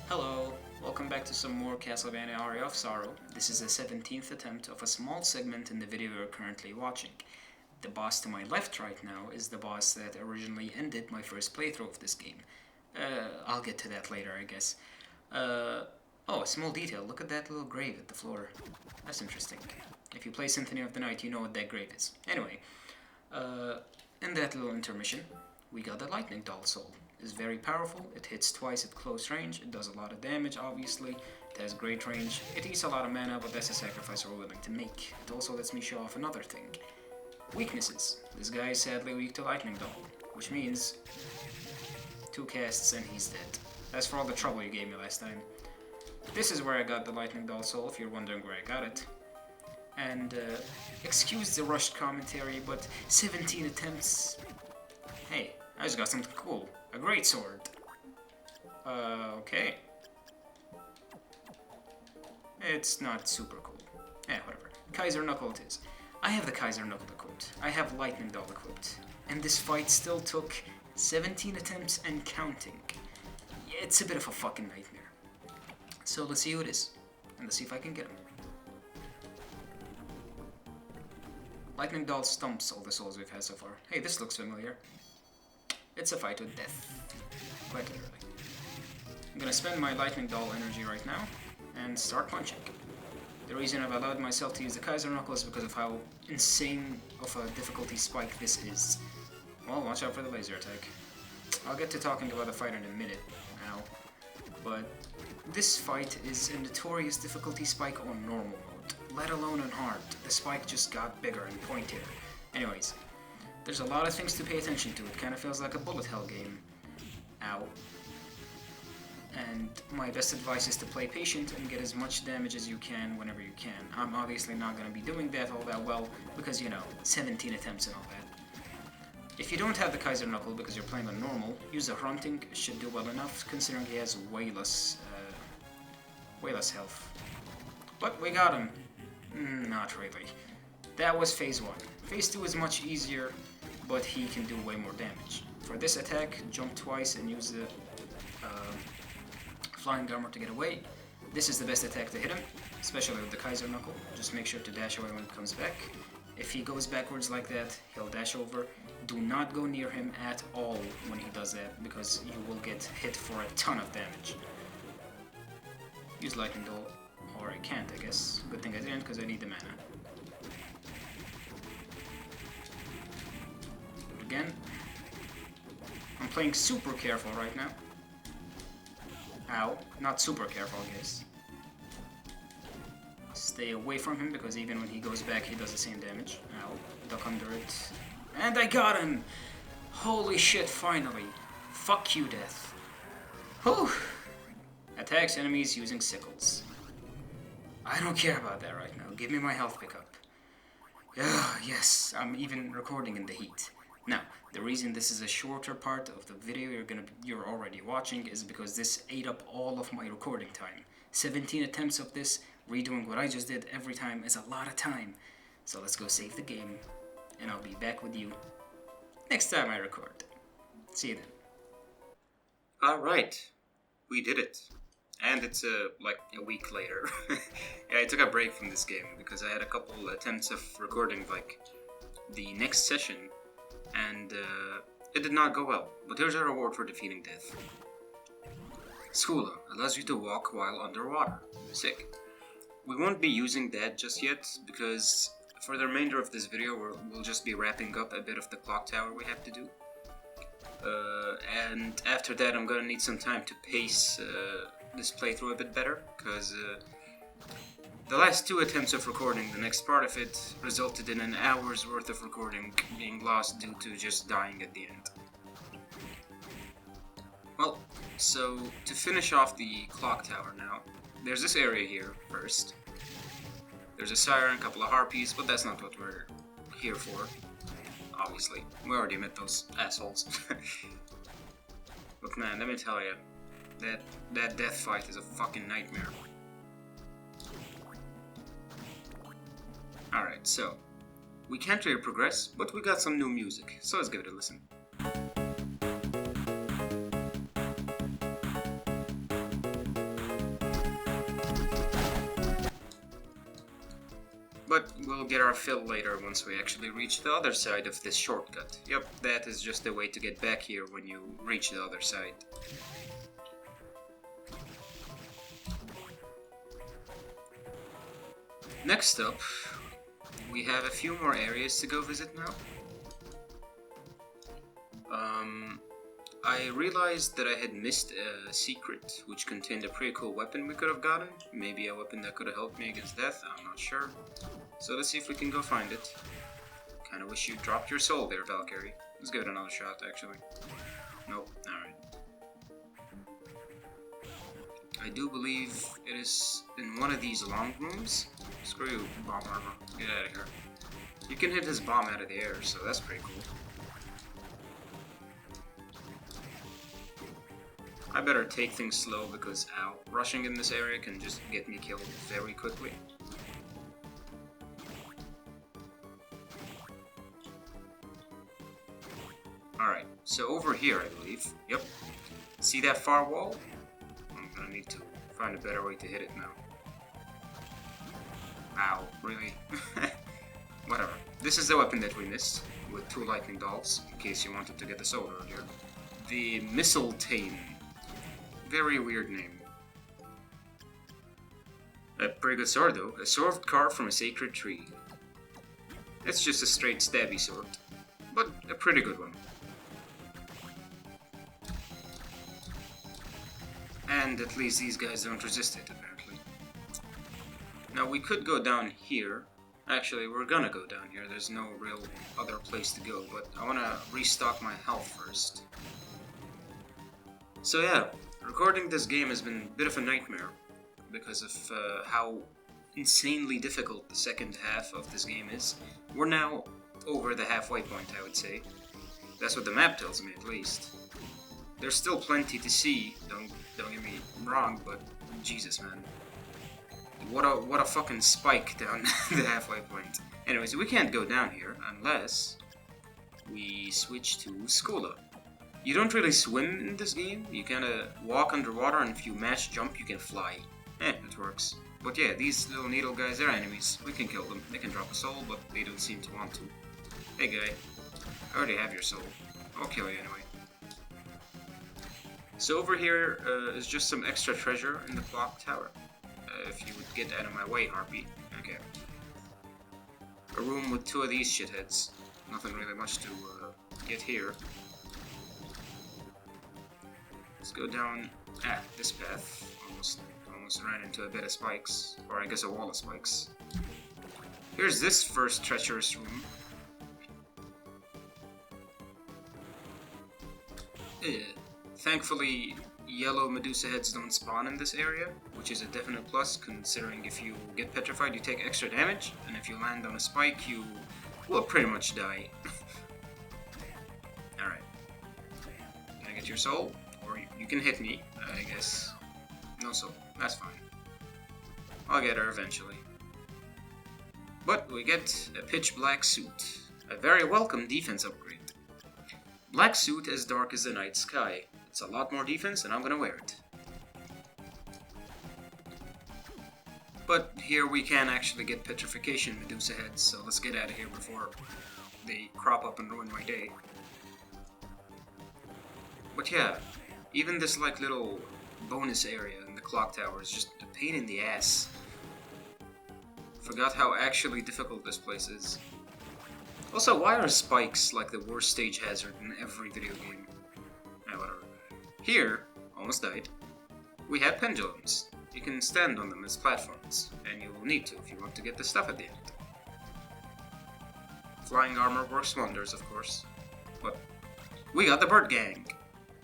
Hello, welcome back to some more Castlevania Aria of Sorrow. This is the 17th attempt of a small segment in the video you're currently watching. The boss to my left right now is the boss that originally ended my first playthrough of this game. I'll get to that later, I guess. Oh, a small detail, look at that little grave at the floor. That's interesting. If you play Symphony of the Night, you know what that grave is. Anyway, in that little intermission, we got the Lightning Doll Soul. It's very powerful, it hits twice at close range, it does a lot of damage obviously, it has great range, it eats a lot of mana, but that's a sacrifice we're willing to make. It also lets me show off another thing. Weaknesses. This guy is sadly weak to Lightning Doll, which means 2 casts and he's dead. That's for all the trouble you gave me last time. This is where I got the Lightning Doll Soul, if you're wondering where I got it. And, excuse the rushed commentary, but 17 attempts... Hey, I just got something cool. A great sword. Okay. It's not super cool. Eh, whatever. Kaiser Knuckle it is. I have the Kaiser Knuckle equipped. I have Lightning Doll equipped. And this fight still took 17 attempts and counting. Yeah, it's a bit of a fucking nightmare. So let's see who it is. And let's see if I can get him. Lightning Doll stumps all the souls we've had so far. Hey, this looks familiar. It's a fight with death. Quite literally. I'm gonna spend my Lightning Doll energy right now and start punching. The reason I've allowed myself to use the Kaiser Knuckle is because of how insane of a difficulty spike this is. Well, watch out for the laser attack. I'll get to talking about the fight in a minute now, but this fight is a notorious difficulty spike on normal mode, let alone on hard. The spike just got bigger and pointier. Anyways. There's a lot of things to pay attention to. It kind of feels like a bullet hell game. Ow. And my best advice is to play patient and get as much damage as you can whenever you can. I'm obviously not going to be doing that all that well because, 17 attempts and all that. If you don't have the Kaiser Knuckle because you're playing on normal, use the Grunting. It should do well enough considering he has way less health. But we got him. Not really. That was phase 1. Phase 2 is much easier, but he can do way more damage. For this attack, jump twice and use the Flying Armor to get away. This is the best attack to hit him, especially with the Kaiser Knuckle. Just make sure to dash away when he comes back. If he goes backwards like that, he'll dash over. Do not go near him at all when he does that, because you will get hit for a ton of damage. Use Lightning Doll, or I can't, I guess. Good thing I didn't, because I need the mana. Again. I'm playing super careful right now. Ow. Not super careful, I guess. Stay away from him because even when he goes back, he does the same damage. Ow. Duck under it. And I got him! Holy shit, finally. Fuck you, Death. Whew. Attacks enemies using sickles. I don't care about that right now. Give me my health pickup. Yes, I'm even recording in the heat. Now, the reason this is a shorter part of the video you're already watching is because this ate up all of my recording time. 17 attempts of this, redoing what I just did every time is a lot of time. So let's go save the game, and I'll be back with you next time I record. See you then. Alright, we did it. And it's like a week later. Yeah, I took a break from this game because I had a couple attempts of recording like the next session. And it did not go well, but here's a reward for defeating death. Skula allows you to walk while underwater. Sick. We won't be using that just yet, because for the remainder of this video we'll just be wrapping up a bit of the clock tower we have to do. And after that I'm gonna need some time to pace this playthrough a bit better, because the last 2 attempts of recording the next part of it resulted in an hour's worth of recording being lost due to just dying at the end. Well, so to finish off the clock tower now, there's this area here first. There's a siren, a couple of harpies, but that's not what we're here for, obviously. We already met those assholes. But man, let me tell you, that death fight is a fucking nightmare. Alright, so, we can't really progress, but we got some new music, so let's give it a listen. we'll get our fill later once we actually reach the other side of this shortcut. Yep, that is just the way to get back here when you reach the other side. Next up, we have a few more areas to go visit now. I realized that I had missed a secret which contained a pretty cool weapon we could have gotten. Maybe a weapon that could have helped me against death, I'm not sure. So let's see if we can go find it. Kinda wish you dropped your soul there, Valkyrie. Let's give it another shot, actually. Nope, alright. I do believe it is in one of these long rooms. Screw you, bomb armor. Get out of here. You can hit his bomb out of the air, so that's pretty cool. I better take things slow because rushing in this area can just get me killed very quickly. Alright, so over here I believe. Yep. See that far wall? I'm gonna need to find a better way to hit it now. Ow, really? Whatever. This is the weapon that we missed, with 2 lightning dolls, in case you wanted to get the soul earlier. The Mistletoe. Very weird name. A pretty good sword though. A sword carved from a sacred tree. It's just a straight stabby sword, but a pretty good one. And at least these guys don't resist it, apparently. Now we could go down here. Actually, we're gonna go down here. There's no real other place to go, but I wanna restock my health first. So yeah, recording this game has been a bit of a nightmare because of how insanely difficult the second half of this game is. We're now over the halfway point, I would say. That's what the map tells me, at least. There's still plenty to see, don't get me wrong, but Jesus, man. What a fucking spike down the halfway point. Anyways, we can't go down here unless we switch to Skola. You don't really swim in this game, you kinda walk underwater, and if you mash jump you can fly. It works. But yeah, these little needle guys are enemies. We can kill them. They can drop a soul, but they don't seem to want to. Hey guy, I already have your soul. I'll kill you anyway. So over here is just some extra treasure in the clock tower. If you would get out of my way, Harpy. Okay. A room with 2 of these shitheads. Nothing really much to get here. Let's go down this path. Almost ran into a bed of spikes, or I guess a wall of spikes. Here's this first treacherous room. Thankfully, yellow Medusa heads don't spawn in this area, which is a definite plus, considering if you get petrified you take extra damage, and if you land on a spike you will pretty much die. Alright. Can I get your soul? Or you can hit me, I guess. No soul. That's fine. I'll get her eventually. But we get a pitch black suit. A very welcome defense upgrade. Black suit as dark as the night sky. It's a lot more defense and I'm gonna wear it. But here we can actually get petrification Medusa heads, so let's get out of here before they crop up and ruin my day. But yeah, even this like little bonus area in the clock tower is just a pain in the ass. Forgot how actually difficult this place is. Also, why are spikes like the worst stage hazard in every video game? Whatever. Here, almost died, we have pendulums. You can stand on them as platforms, and you will need to if you want to get the stuff at the end. Flying armor works wonders, of course. But we got the Bird Gang!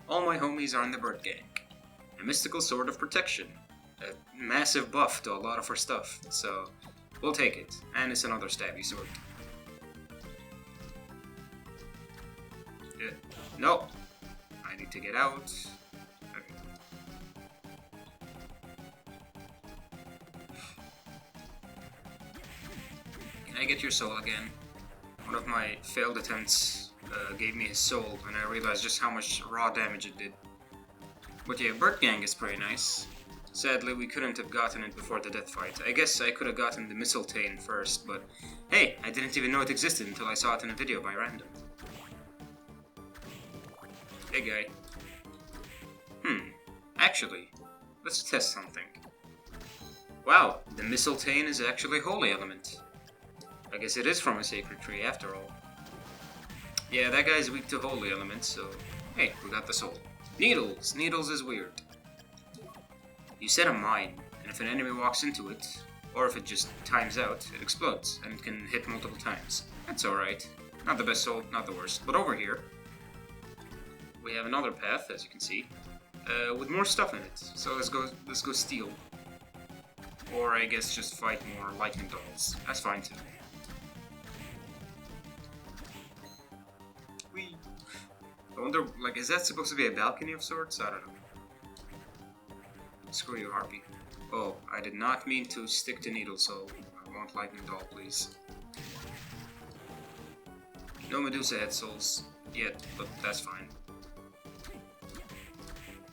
All my homies are in the Bird Gang. A mystical sword of protection. A massive buff to a lot of our stuff, so we'll take it. And it's another stabby sword. No! I need to get out. Okay. Can I get your soul again? One of my failed attempts gave me his soul, and I realized just how much raw damage it did. But yeah, Bird Gang is pretty nice. Sadly, we couldn't have gotten it before the death fight. I guess I could have gotten the mistletoe first, but hey, I didn't even know it existed until I saw it in a video by random. Hey guy. Actually, let's test something. Wow, the mistletoe is actually holy element. I guess it is from a sacred tree after all. Yeah, that guy's weak to holy elements, so hey, we got the soul. Needles! Needles is weird. You set a mine, and if an enemy walks into it, or if it just times out, it explodes, and it can hit multiple times. That's alright. Not the best soul, not the worst. But over here, we have another path, as you can see, with more stuff in it. So let's go steal. Or I guess just fight more lightning dolls. That's fine too. I wonder, like, is that supposed to be a balcony of sorts? I don't know. Screw you, Harpy. Oh, I did not mean to stick to needle, so I want lightning doll, please. No Medusa head souls yet, but that's fine.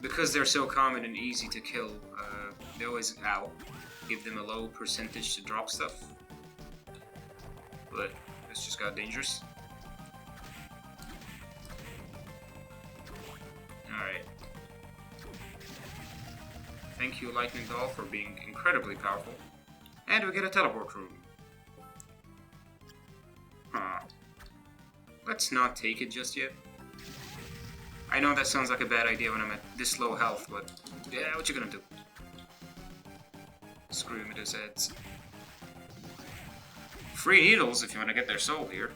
Because they're so common and easy to kill, they always, give them a low percentage to drop stuff. But this just got dangerous. Alright. Thank you, Lightning Doll, for being incredibly powerful. And we get a teleport room. Let's not take it just yet. I know that sounds like a bad idea when I'm at this low health, but yeah, what you gonna do? Screw Medusa heads. Free needles if you want to get their soul here.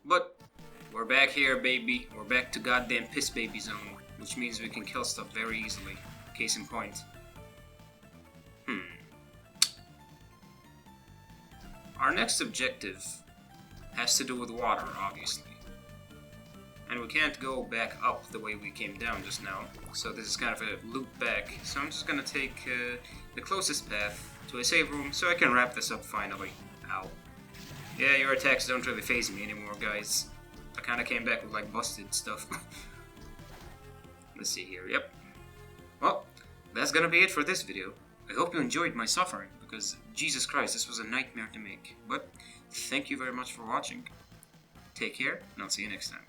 But we're back here, baby. We're back to goddamn piss baby zone, which means we can kill stuff very easily. Case in point. Our next objective has to do with water, obviously. And we can't go back up the way we came down just now, so this is kind of a loop back. So I'm just gonna take the closest path to a save room so I can wrap this up finally. Ow. Yeah, your attacks don't really faze me anymore, guys. I kinda came back with like busted stuff. Let's see here, yep. Well, that's gonna be it for this video. I hope you enjoyed my suffering, because Jesus Christ, this was a nightmare to make. But thank you very much for watching. Take care, and I'll see you next time.